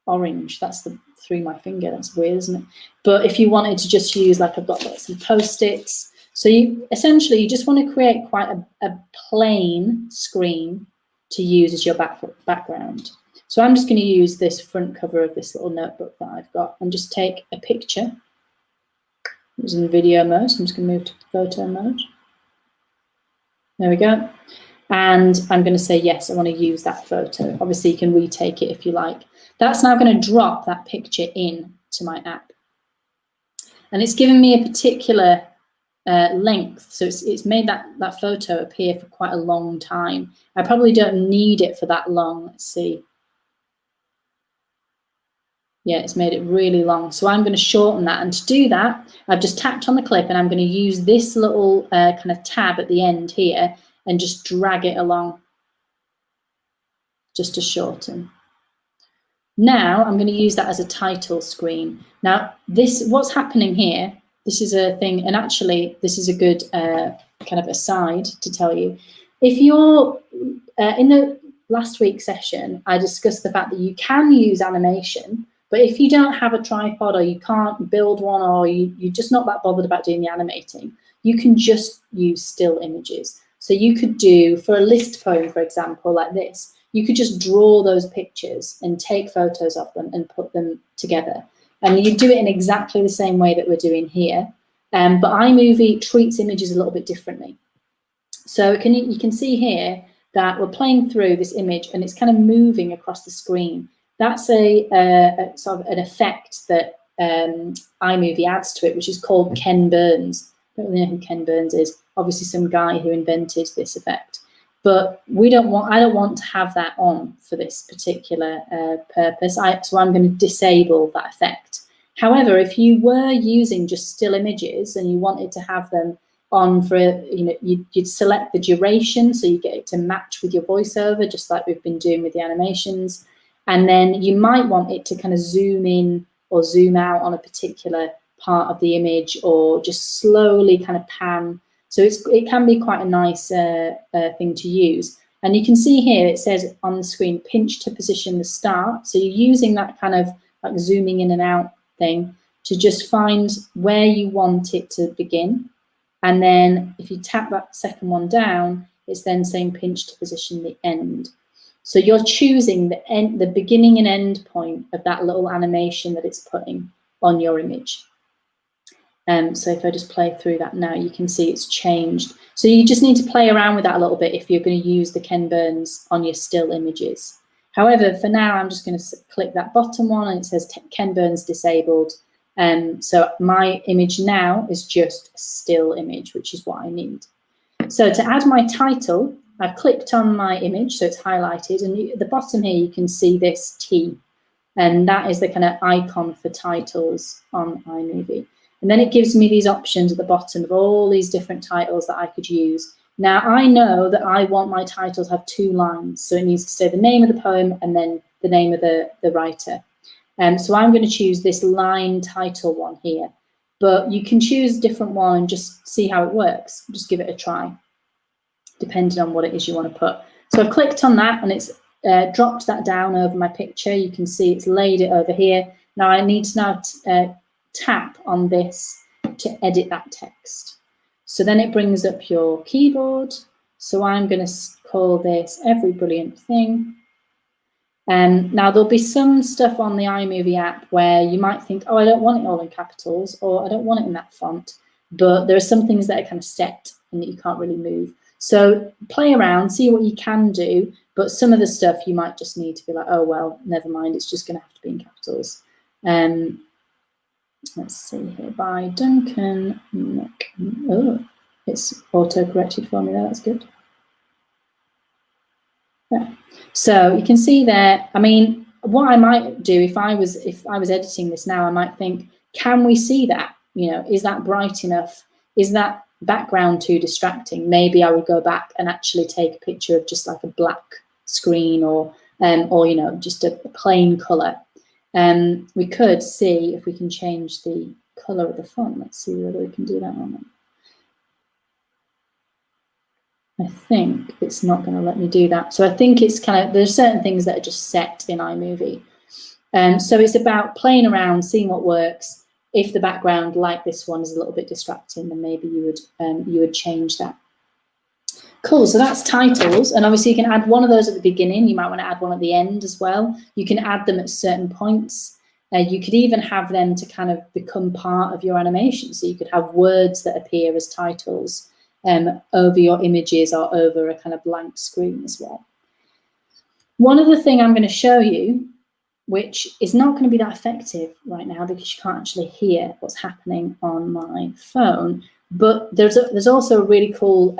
orange. That's through my finger. That's weird, isn't it? But if you wanted to just use, like, I've got like some Post-its. So you essentially, you just want to create quite a plain screen to use as your background. So I'm just going to use this front cover of this little notebook that I've got and just take a picture. It was in video mode, so I'm just going to move to photo mode. There we go. And I'm going to say, yes, I want to use that photo. Obviously, you can retake it if you like. That's now going to drop that picture in to my app. And it's given me a particular length. So it's made that photo appear for quite a long time. I probably don't need it for that long. Let's see. Yeah, it's made it really long. So I'm going to shorten that. And to do that, I've just tapped on the clip, and I'm going to use this little kind of tab at the end here and just drag it along just to shorten. Now I'm going to use that as a title screen. Now what's happening here, this is a thing, and actually this is a good kind of aside to tell you. If you're in the last week's session, I discussed the fact that you can use animation, but if you don't have a tripod, or you can't build one, or you're just not that bothered about doing the animating, you can just use still images. So you could do, for a list poem, for example, like this, you could just draw those pictures and take photos of them and put them together. And you do it in exactly the same way that we're doing here. But iMovie treats images a little bit differently. So you can see here that we're playing through this image, and it's kind of moving across the screen. That's a sort of an effect that iMovie adds to it, which is called Ken Burns. I don't really know who Ken Burns is. Obviously some guy who invented this effect. But I don't want to have that on for this particular purpose. So I'm going to disable that effect. However, if you were using just still images and you wanted to have them on for, you'd select the duration, so you get it to match with your voiceover, just like we've been doing with the animations. And then you might want it to kind of zoom in or zoom out on a particular part of the image, or just slowly kind of pan. So it can be quite a nice thing to use. And you can see here, it says on the screen, pinch to position the start. So you're using that kind of like zooming in and out thing to just find where you want it to begin. And then if you tap that second one down, it's then saying pinch to position the end. So you're choosing the beginning and end point of that little animation that it's putting on your image. So if I just play through that now, you can see it's changed. So you just need to play around with that a little bit if you're going to use the Ken Burns on your still images. However, for now, I'm just going to click that bottom one and it says Ken Burns disabled. So my image now is just a still image, which is what I need. So to add my title, I've clicked on my image, so it's highlighted, and at the bottom here you can see this T, and that is the kind of icon for titles on iMovie. And then it gives me these options at the bottom of all these different titles that I could use. Now I know that I want my title to have 2 lines, so it needs to say the name of the poem and then the name of the writer. So I'm going to choose this line title one here, but you can choose a different one and just see how it works. Just give it a try, depending on what it is you want to put. So I've clicked on that and it's dropped that down over my picture. You can see it's laid it over here. Now I need to tap on this to edit that text. So then it brings up your keyboard. So I'm going to call this Every Brilliant Thing. Now there'll be some stuff on the iMovie app where you might think, oh, I don't want it all in capitals, or I don't want it in that font. But there are some things that are kind of set and that you can't really move. So play around, see what you can do, but some of the stuff you might just need to be like, oh, well, never mind, it's just going to have to be in capitals. Let's see here, by Duncan. Oh, it's auto-corrected for me there, that's good. Yeah. So you can see there, I mean, what I might do if I was editing this now, I might think, can we see that? You know, is that bright enough? Is that background too distracting? Maybe I would go back and actually take a picture of just like a black screen or you know, just a plain color. We could see if we can change the color of the font. Let's see whether we can do that or not. I think it's not going to let me do that. So I think it's kind of, there's certain things that are just set in iMovie. So it's about playing around, seeing what works. If the background, like this one, is a little bit distracting, then maybe you would change that. Cool, so that's titles, and obviously you can add one of those at the beginning. You might want to add one at the end as well. You can add them at certain points. You could even have them to kind of become part of your animation. So you could have words that appear as titles over your images or over a kind of blank screen as well. One other thing I'm going to show you, which is not going to be that effective right now because you can't actually hear what's happening on my phone, but there's also a really cool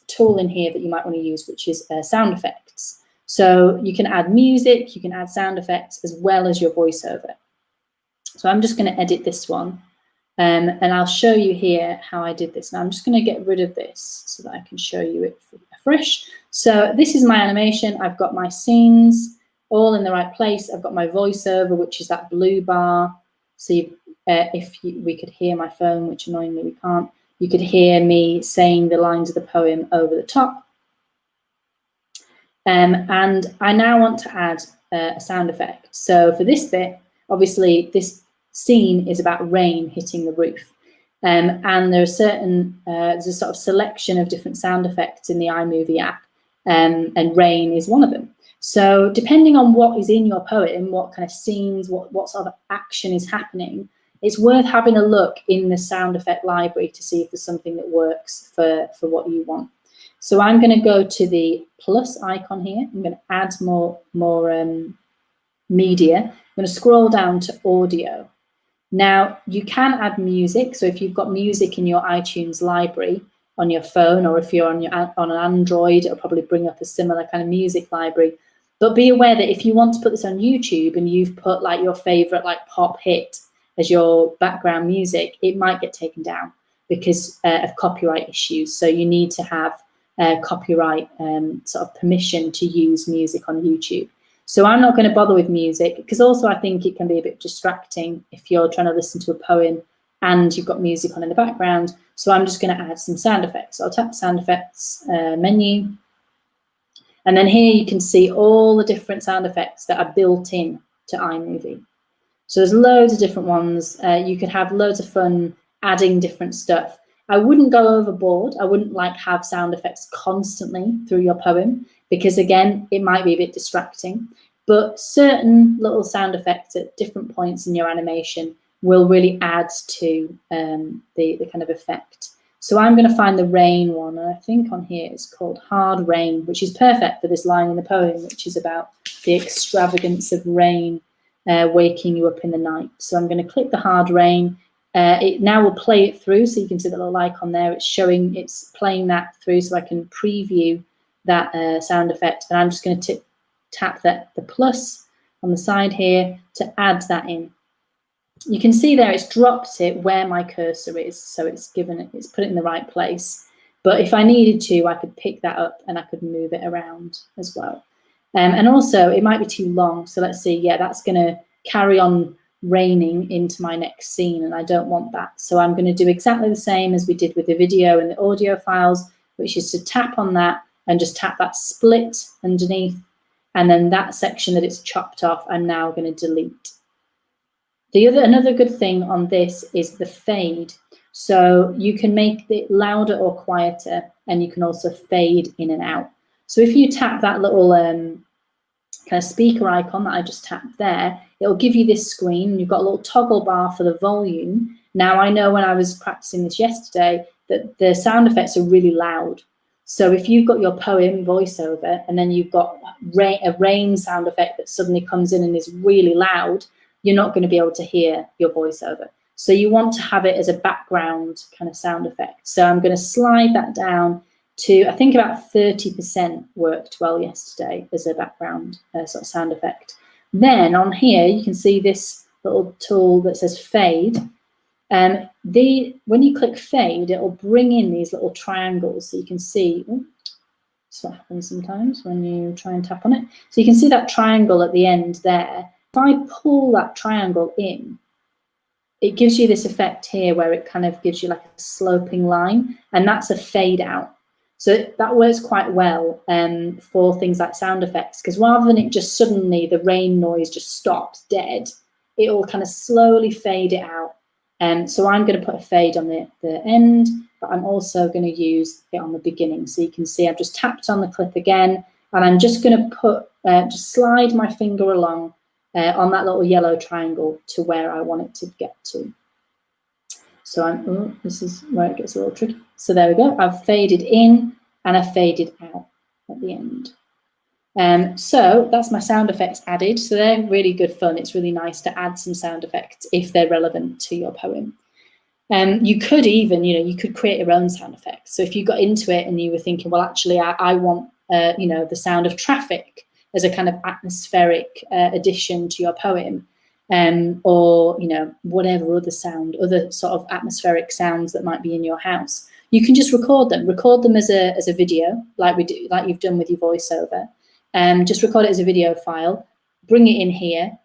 tool in here that you might want to use, which is sound effects. So you can add music, you can add sound effects as well as your voiceover. So I'm just going to edit this one. And I'll show you here how I did this. Now I'm just going to get rid of this so that I can show you it afresh. So this is my animation. I've got my scenes all in the right place. I've got my voiceover, which is that blue bar. So we could hear my phone, which annoyingly we can't, you could hear me saying the lines of the poem over the top. And I now want to add a sound effect. So for this bit, obviously this scene is about rain hitting the roof. And there are certain, there's a sort of selection of different sound effects in the iMovie app, and rain is one of them. So depending on what is in your poem, what kind of scenes, what sort of action is happening, it's worth having a look in the sound effect library to see if there's something that works for what you want. So I'm going to go to the plus icon here. I'm going to add more media. I'm going to scroll down to audio. Now, you can add music. So if you've got music in your iTunes library on your phone, or if you're on an Android, it'll probably bring up a similar kind of music library. But be aware that if you want to put this on YouTube and you've put like your favorite like pop hit as your background music, it might get taken down because of copyright issues. So you need to have copyright sort of permission to use music on YouTube. So I'm not going to bother with music because also I think it can be a bit distracting if you're trying to listen to a poem and you've got music on in the background. So I'm just going to add some sound effects. So I'll tap sound effects menu. And then here you can see all the different sound effects that are built in to iMovie. So there's loads of different ones. You could have loads of fun adding different stuff. I wouldn't go overboard. I wouldn't like have sound effects constantly through your poem because again, it might be a bit distracting, but certain little sound effects at different points in your animation will really add to the kind of effect. So I'm going to find the rain one, and I think on here it's called Hard Rain, which is perfect for this line in the poem, which is about the extravagance of rain waking you up in the night. So I'm going to click the Hard Rain. It now will play it through, so you can see the little icon there. It's playing that through, so I can preview that sound effect. And I'm just going to tap the plus on the side here to add that in. You can see there it's dropped it where my cursor is, so it's put it in the right place. But if I needed to, I could pick that up and I could move it around as well. And also, it might be too long. So let's see, yeah, that's going to carry on raining into my next scene, and I don't want that. So I'm going to do exactly the same as we did with the video and the audio files, which is to tap on that and just tap that split underneath. And then that section that it's chopped off, I'm now going to delete. Another good thing on this is the fade. So you can make it louder or quieter, and you can also fade in and out. So if you tap that little kind of speaker icon that I just tapped there, it'll give you this screen. You've got a little toggle bar for the volume. Now, I know when I was practicing this yesterday that the sound effects are really loud. So if you've got your poem voiceover and then you've got a rain sound effect that suddenly comes in and is really loud, you're not going to be able to hear your voiceover. So you want to have it as a background kind of sound effect. So I'm going to slide that down to, I think about 30% worked well yesterday as a background sort of sound effect. Then on here, you can see this little tool that says fade. When you click fade, it will bring in these little triangles so you can see. That's what happens sometimes when you try and tap on it. So you can see that triangle at the end there. If I pull that triangle in, it gives you this effect here where it kind of gives you like a sloping line, and that's a fade out. So that works quite well for things like sound effects, because rather than it just suddenly, the rain noise just stops dead, it will kind of slowly fade it out. So I'm going to put a fade on the end, but I'm also going to use it on the beginning. So you can see I've just tapped on the clip again, and I'm just going to put, just slide my finger along on that little yellow triangle to where I want it to get to. So this is where it gets a little tricky. So there we go. I've faded in and I've faded out at the end. So that's my sound effects added. So they're really good fun. It's really nice to add some sound effects if they're relevant to your poem. You could even, you could create your own sound effects. So if you got into it and you were thinking, well, actually, I want, the sound of traffic as a kind of atmospheric addition to your poem, or whatever other sound, other sort of atmospheric sounds that might be in your house, you can just record them as a video, like you've done with your voiceover. Just record it as a video file, bring it in here,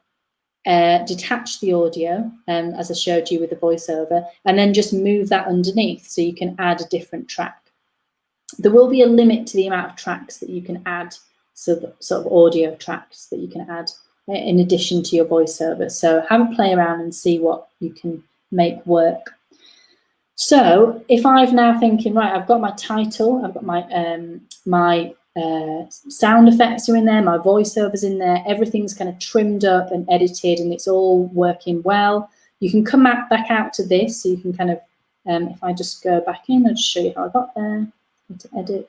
detach the audio, as I showed you with the voiceover, and then just move that underneath so you can add a different track. There will be a limit to the amount of tracks that you can add, so the sort of audio tracks that you can add in addition to your voiceover. So have a play around and see what you can make work. So if I've now thinking, right, I've got my title, I've got my sound effects are in there, my voiceover's in there, everything's kind of trimmed up and edited and it's all working well. You can come back out to this, so you can kind of, if I just go back in, I'll just show you how I got there, to edit.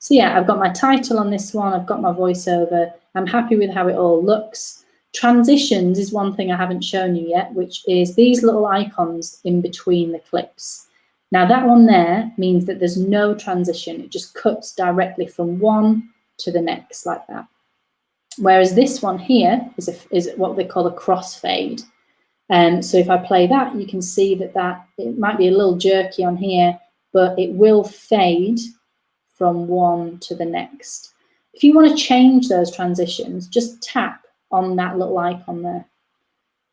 So yeah, I've got my title on this one, I've got my voiceover, I'm happy with how it all looks. Transitions is one thing I haven't shown you yet, which is these little icons in between the clips. Now that one there means that there's no transition, it just cuts directly from one to the next like that. Whereas this one here is what they call a crossfade. So if I play that, you can see that it might be a little jerky on here, but it will fade from one to the next. If you want to change those transitions, just tap on that little icon there,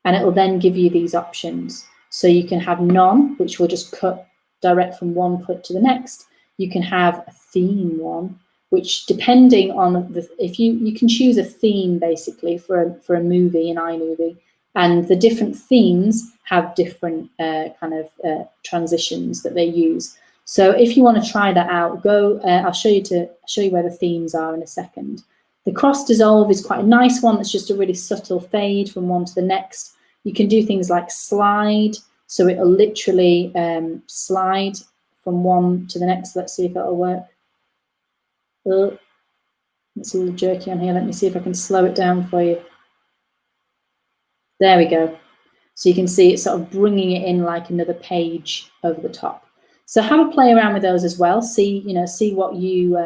and it will then give you these options. So you can have none, which will just cut direct from one clip to the next. You can have a theme one, which depending on if you can choose a theme basically for a movie in Imovie, and the different themes have different transitions that they use. So if you want to try that out, I'll show you where the themes are in a second. The cross dissolve is quite a nice one. That's just a really subtle fade from one to the next. You can do things like slide, so it'll literally slide from one to the next. Let's see if that'll work. Oh, it's a little jerky on here. Let me see if I can slow it down for you. There we go. So you can see it's sort of bringing it in like another page over the top. So have a play around with those as well. See, see what you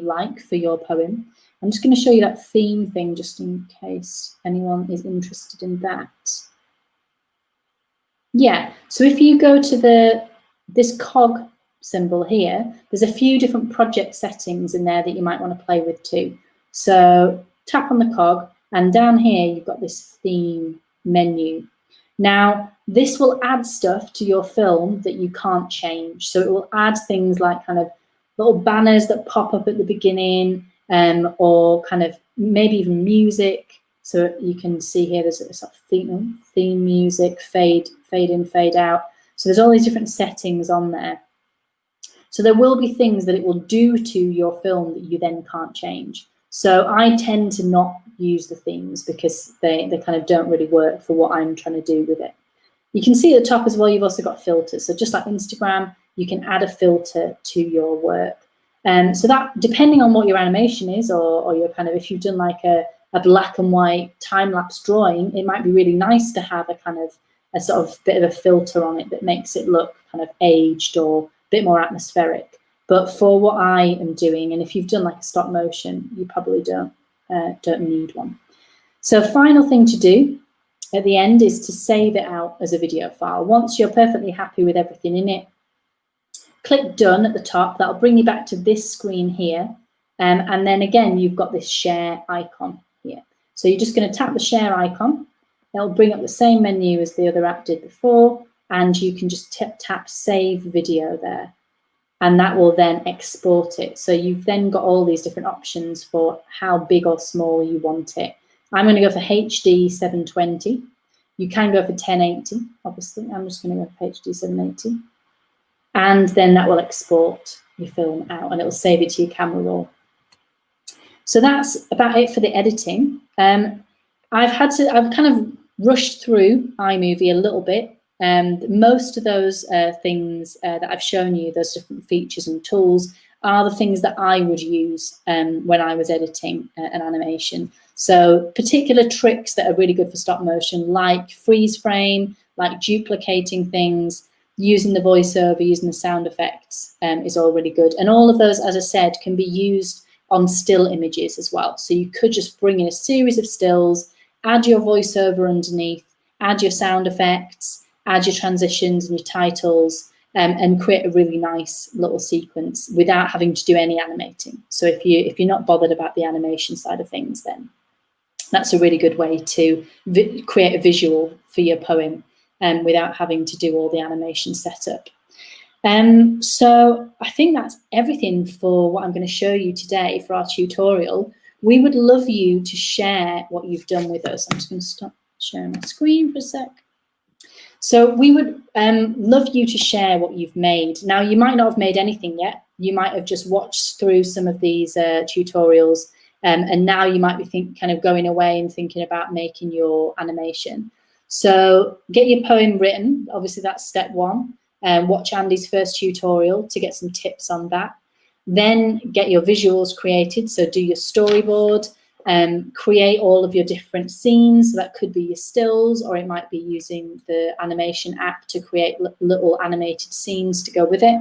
like for your poem. I'm just going to show you that theme thing just in case anyone is interested in that. Yeah, so if you go to this cog symbol here, there's a few different project settings in there that you might want to play with too. So tap on the cog, and down here you've got this theme menu. Now, this will add stuff to your film that you can't change. So it will add things like kind of little banners that pop up at the beginning, or kind of maybe even music. So you can see here there's a sort of theme music, fade in, fade out. So there's all these different settings on there. So there will be things that it will do to your film that you then can't change. So I tend to not use the themes because they kind of don't really work for what I'm trying to do with it. You can see at the top as well, you've also got filters. So just like Instagram, you can add a filter to your work. So that, depending on what your animation is, or your kind of, if you've done like a black and white time-lapse drawing, it might be really nice to have a kind of a sort of bit of a filter on it that makes it look kind of aged or a bit more atmospheric. But for what I am doing, and if you've done like a stop motion, you probably don't need one. So final thing to do at the end is to save it out as a video file. Once you're perfectly happy with everything in it, click done at the top. That'll bring you back to this screen here. And then again, you've got this share icon here. So you're just going to tap the share icon. It'll bring up the same menu as the other app did before, and you can just tap save video there. And that will then export it. So you've then got all these different options for how big or small you want it. I'm going to go for HD 720. You can go for 1080, obviously. I'm just going to go for HD 780. And then that will export your film out, and it will save it to your camera roll. So that's about it for the editing. I've kind of rushed through iMovie a little bit. Most of those things that I've shown you, those different features and tools, are the things that I would use when I was editing an animation. So particular tricks that are really good for stop motion, like freeze frame, like duplicating things, using the voiceover, using the sound effects is all really good. And all of those, as I said, can be used on still images as well. So you could just bring in a series of stills, add your voiceover underneath, add your sound effects, add your transitions and your titles, and create a really nice little sequence without having to do any animating. So if you're not bothered about the animation side of things, then that's a really good way to create a visual for your poem without having to do all the animation setup. So I think that's everything for what I'm going to show you today for our tutorial. We would love you to share what you've done with us. I'm just going to stop sharing my screen for a sec. So we would love you to share what you've made. Now, you might not have made anything yet. You might have just watched through some of these tutorials, and now you might be kind of going away and thinking about making your animation. So get your poem written. Obviously, that's step one. Watch Andy's first tutorial to get some tips on that. Then get your visuals created. So do your storyboard. Create all of your different scenes. So that could be your stills, or it might be using the animation app to create little animated scenes to go with it.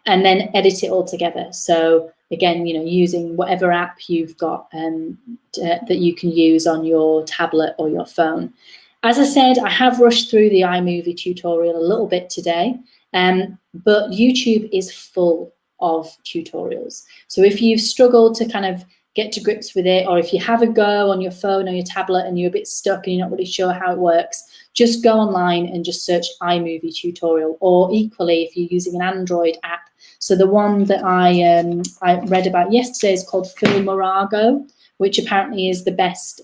And then edit it all together. So again, using whatever app you've got that you can use on your tablet or your phone. As I said, I have rushed through the iMovie tutorial a little bit today, but YouTube is full of tutorials. So if you've struggled to kind of get to grips with it, or if you have a go on your phone or your tablet and you're a bit stuck and you're not really sure how it works, just go online and just search iMovie tutorial, or equally if you're using an Android app. So the one that I read about yesterday is called Filmarago, which apparently is the best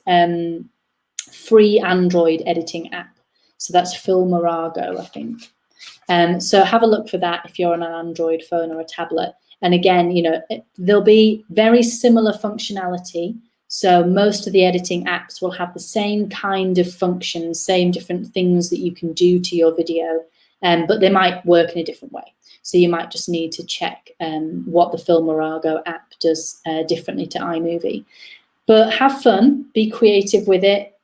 free Android editing app. So that's Filmarago, I think. So have a look for that if you're on an Android phone or a tablet. And again, there'll be very similar functionality. So most of the editing apps will have the same kind of functions, same different things that you can do to your video, but they might work in a different way. So you might just need to check what the Filmora app does differently to iMovie. But have fun, be creative with it,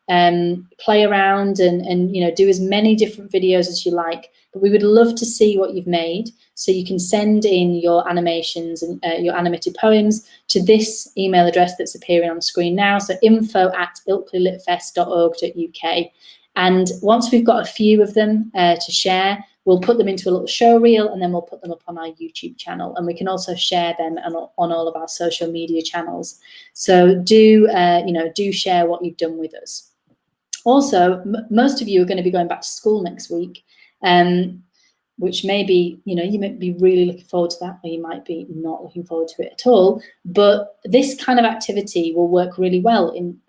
play around and you know, do as many different videos as you like. But we would love to see what you've made. So you can send in your animations and your animated poems to this email address that's appearing on screen now. So info@ilkleylitfest.org.uk. And once we've got a few of them to share, we'll put them into a little show reel and then we'll put them up on our YouTube channel. And we can also share them on all of our social media channels. So do, you know, do share what you've done with us. Also, most of you are going to be going back to school next week, which may be, you know, you might be really looking forward to that, or you might be not looking forward to it at all. But this kind of activity will work really well in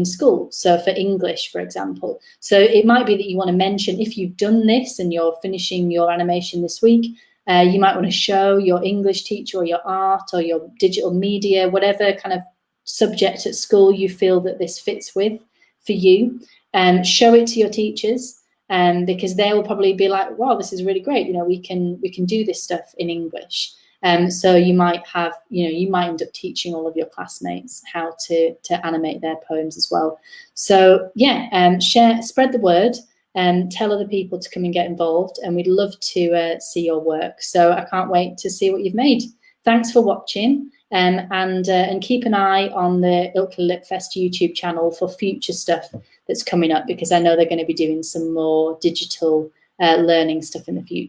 school. So for English, for example. So it might be that you want to mention, if you've done this and you're finishing your animation this week, you might want to show your English teacher or your art or your digital media, whatever kind of subject at school you feel that this fits with for you. Show it to your teachers, because they will probably be like, wow, this is really great. You know, we can do this stuff in English. So you might have, you know, you might end up teaching all of your classmates how to animate their poems as well. So yeah, spread the word, tell other people to come and get involved, and we'd love to see your work. So I can't wait to see what you've made. Thanks for watching. And keep an eye on the Ilkley Lit Fest YouTube channel for future stuff that's coming up, because I know they're going to be doing some more digital learning stuff in the future.